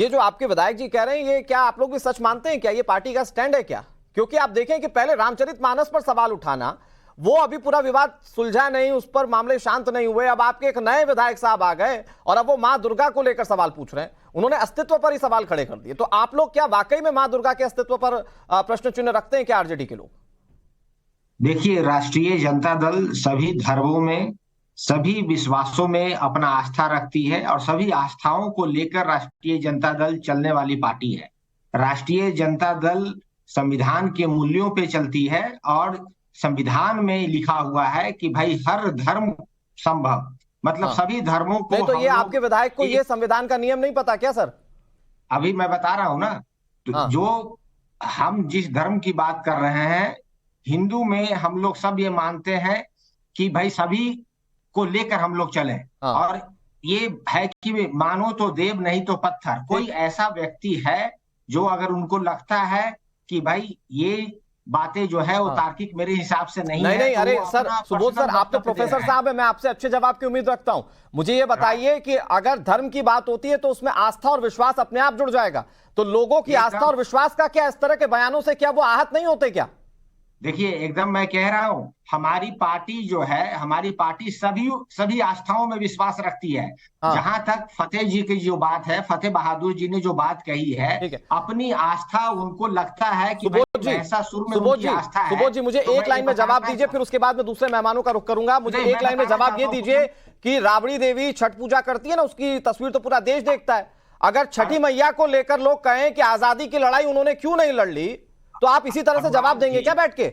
ये जो आपके विधायक जी कह रहे हैं, ये क्या आप लोग भी सच मानते हैं? क्या ये पार्टी का स्टैंड है क्या? क्योंकि आप देखें कि पहले रामचरितमानस पर सवाल उठाना, वो अभी पूरा विवाद सुलझा नहीं, उस पर मामले शांत नहीं हुए। अब आपके एक नए विधायक साहब आ गए और अब वो मां दुर्गा को लेकर सवाल पूछ रहे हैं। उन्होंने अस्तित्व पर ही सवाल खड़े कर दिए। तो आप लोग क्या वाकई में मां दुर्गा के अस्तित्व पर प्रश्न चिन्ह रखते हैं क्या, आरजेडी के लोग? देखिए, राष्ट्रीय जनता दल सभी धर्मों में, सभी विश्वासों में अपना आस्था रखती है और सभी आस्थाओं को लेकर राष्ट्रीय जनता दल चलने वाली पार्टी है। राष्ट्रीय जनता दल संविधान के मूल्यों पे चलती है और संविधान में लिखा हुआ है कि भाई हर धर्म संभव, मतलब सभी धर्मों को। नहीं तो ये आपके विधायक को ये संविधान का नियम नहीं पता क्या सर? अभी मैं बता रहा हूं ना, तो जो हम जिस धर्म की बात कर रहे हैं, हिंदू में हम लोग सब ये मानते हैं कि भाई सभी को लेकर हम लोग चले। और ये है कि मानो तो देव नहीं तो पत्थर। कोई ऐसा व्यक्ति है जो अगर उनको लगता है कि भाई ये बातें जो है वो तार्किक मेरे हिसाब से नहीं है, नहीं, तो अरे सर सुबोध सर, आप तो प्रोफेसर साहब है, मैं आपसे अच्छे जवाब की उम्मीद रखता हूं। मुझे ये बताइए कि अगर धर्म की बात होती है तो उसमें आस्था और विश्वास अपने आप जुड़ जाएगा, तो लोगों की आस्था और विश्वास का क्या, इस तरह के बयानों से क्या वो आहत नहीं होते क्या? देखिए, एकदम मैं कह रहा हूं, हमारी पार्टी जो है, हमारी पार्टी सभी आस्थाओं में विश्वास रखती है। जहां तक फतेह जी की जो बात है, फतेह बहादुर जी ने जो बात कही है, अपनी आस्था उनको लगता है कि महिषासुर में उनकी आस्था है। सुबोध जी, मुझे एक लाइन में जवाब दीजिए, फिर उसके बाद में दूसरे मेहमानों का रुख करूंगा। मुझे एक लाइन में जवाब ये दीजिए कि राबड़ी देवी छठ पूजा करती है ना, उसकी तस्वीर तो पूरा देश देखता है। अगर छठी मैया को लेकर लोग कहें कि आजादी की लड़ाई उन्होंने क्यों नहीं लड़ ली, तो आप इसी तरह से जवाब देंगे क्या बैठ के?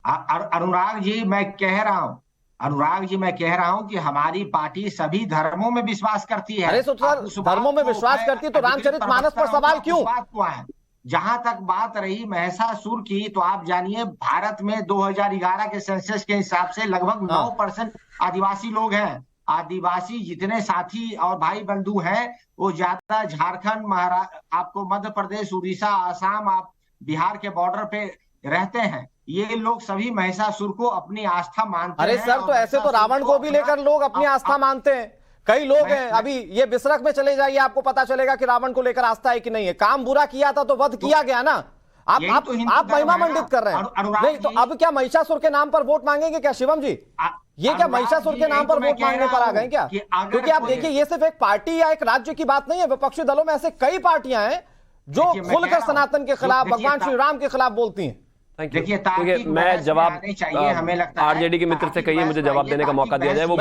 अनुराग जी, मैं कह रहा हूं कि हमारी पार्टी सभी धर्मों में विश्वास करती है। अरे तो सर, धर्मों में विश्वास करती है तो रामचरितमानस पर सवाल क्यों? जहां तक बात रही महिषासुर की, तो आप जानिए भारत में 2011 के सेंसस के हिसाब से लगभग 9% आदिवासी लोग हैं। आदिवासी जितने साथी और भाई बंधु हैं वो ज्यादा झारखंड, महाराष्ट्र, आपको मध्य प्रदेश, उड़ीसा, आसाम, आप बिहार के बॉर्डर पे रहते हैं। ये लोग सभी महिषासुर को अपनी आस्था मानते हैं। अरे सर, तो ऐसे तो रावण को भी लेकर लोग अपनी आस्था मानते हैं। कई लोग हैं, अभी ये बिसरख में चले जाइए, आपको पता चलेगा कि रावण को लेकर आस्था है कि नहीं है। काम बुरा किया था तो वध किया गया ना। आप महिमा मंडित कर रहे हैं। नहीं तो अब क्या महिषासुर के नाम पर वोट मांगेंगे क्या शिवम जी? ये क्या महिषासुर के नाम पर वोट मांगने पर आ गए क्या? क्योंकि आप देखिए, ये सिर्फ एक पार्टी या एक राज्य की बात नहीं है। विपक्षी दलों में ऐसे कई पार्टियां हैं जो खुलकर सनातन के खिलाफ, भगवान श्री राम के खिलाफ बोलती हैं। देखिए, मैं जवाब हमें लगता है आरजेडी के मित्र से कहिए मुझे जवाब देने का मौका दिया जाए। वो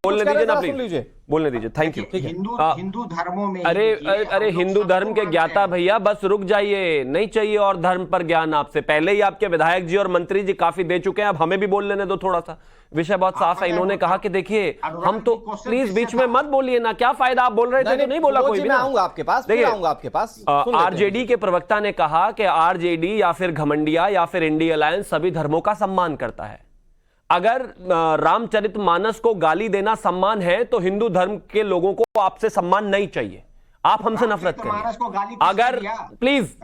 बोलने दीजिए ना प्लीज, बोलने दीजिए। Thank you. हिंदू धर्मों में, अरे हिंदू धर्म के ज्ञाता भैया बस रुक जाइए, नहीं चाहिए और धर्म पर ज्ञान आपसे। पहले ही आपके विधायक जी और मंत्री जी काफी दे चुके हैं, अब हमें भी बोल लेने दो थोड़ा सा। विषय बहुत साफ है। इन्होंने कहा कि देखिए हम तो, प्लीज बीच में मत बोलिए ना, क्या फायदा, आप बोल रहे थे तो नहीं बोला कोई भी ना। आऊंगा आपके पास, आपके पास। आरजेडी के प्रवक्ता ने कहा कि आरजेडी या फिर घमंडिया या फिर इंडिया अलायंस सभी धर्मों का सम्मान करता है। अगर रामचरितमानस को गाली देना सम्मान है तो हिंदू धर्म के लोगों को आपसे सम्मान नहीं चाहिए। आप हमसे नफरत करें। अगर प्लीज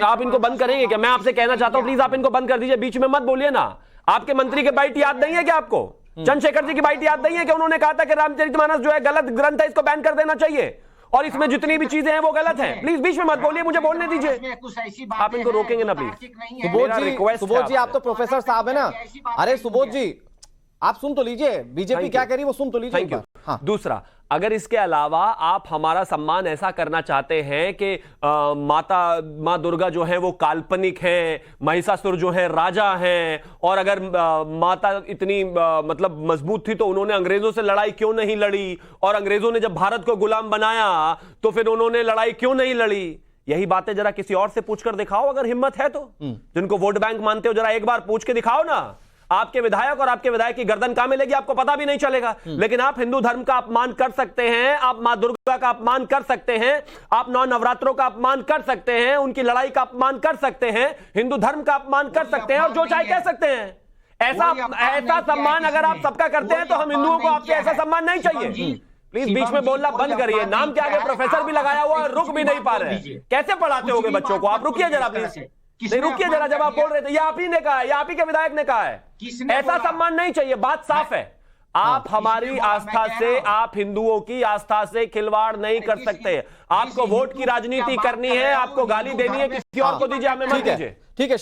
आप इनको बंद करेंगे क्या? मैं आपसे कहना चाहता हूं, प्लीज आप इनको बंद कर दीजिए, बीच में मत बोलिए ना। आपके मंत्री के बाइट याद नहीं है क्या आपको? चंद्रशेखर जी की बाइट याद नहीं है कि उन्होंने कहा था कि रामचरितमानस जो है गलत ग्रंथ है, इसको बैन कर देना चाहिए और इसमें जितनी भी चीजें हैं वो गलत हैं। प्लीज बीच में मत बोलिए, मुझे बोलने दीजिए। आप इनको रोकेंगे ना प्लीज? सुबोध जी, आप तो प्रोफेसर साहब है ना। अरे सुबोध जी, आप सुन तो लीजिए, बीजेपी क्या कह रही है वो सुन तो लीजिए। हाँ। दूसरा, अगर इसके अलावा आप हमारा सम्मान ऐसा करना चाहते हैं कि माँ दुर्गा जो है वो काल्पनिक है, महिषासुर जो है राजा हैं, और अगर माता इतनी मतलब मजबूत थी तो उन्होंने अंग्रेजों से लड़ाई क्यों नहीं लड़ी, और अंग्रेजों ने जब भारत को गुलाम बनाया तो फिर उन्होंने लड़ाई क्यों नहीं लड़ी, यही बातें जरा किसी और से पूछकर दिखाओ अगर हिम्मत है तो। जिनको वोट बैंक मानते हो जरा एक बार पूछ के दिखाओ ना। आपके विधायक और आपके विधायक की गर्दन कहां मिलेगी आपको पता भी नहीं चलेगा। लेकिन आप हिंदू धर्म का अपमान कर सकते हैं, आप मां दुर्गा का अपमान कर सकते हैं, आप 9 नवरात्रों का अपमान कर सकते हैं, उनकी लड़ाई का अपमान कर सकते हैं, हिंदू धर्म का अपमान कर सकते हैं और जो चाहे कह सकते हैं। ऐसा सम्मान अगर आप सबका करते हैं तो हम हिंदुओं को आपसे ऐसा सम्मान नहीं चाहिए। प्लीज बीच में बोलना बंद करिए। नाम के आगे प्रोफेसर भी लगाया हुआ है, रुक भी नहीं पा रहे हैं। कैसे पढ़ाते होंगे बच्चों को आप? रुकिए जरा प्लीज, रुकिए जरा। जब आप बोल रहे थे, ये आप ही ने कहा है, ये आप ही के विधायक ने कहा है, ऐसा सम्मान नहीं चाहिए। बात साफ है। आप हमारी आस्था से, आप हिंदुओं की आस्था से खिलवाड़ नहीं कर सकते। आपको वोट की राजनीति करनी है, आपको गाली देनी है, किसी और को दीजिए, हमें मत दीजिए। ठीक है।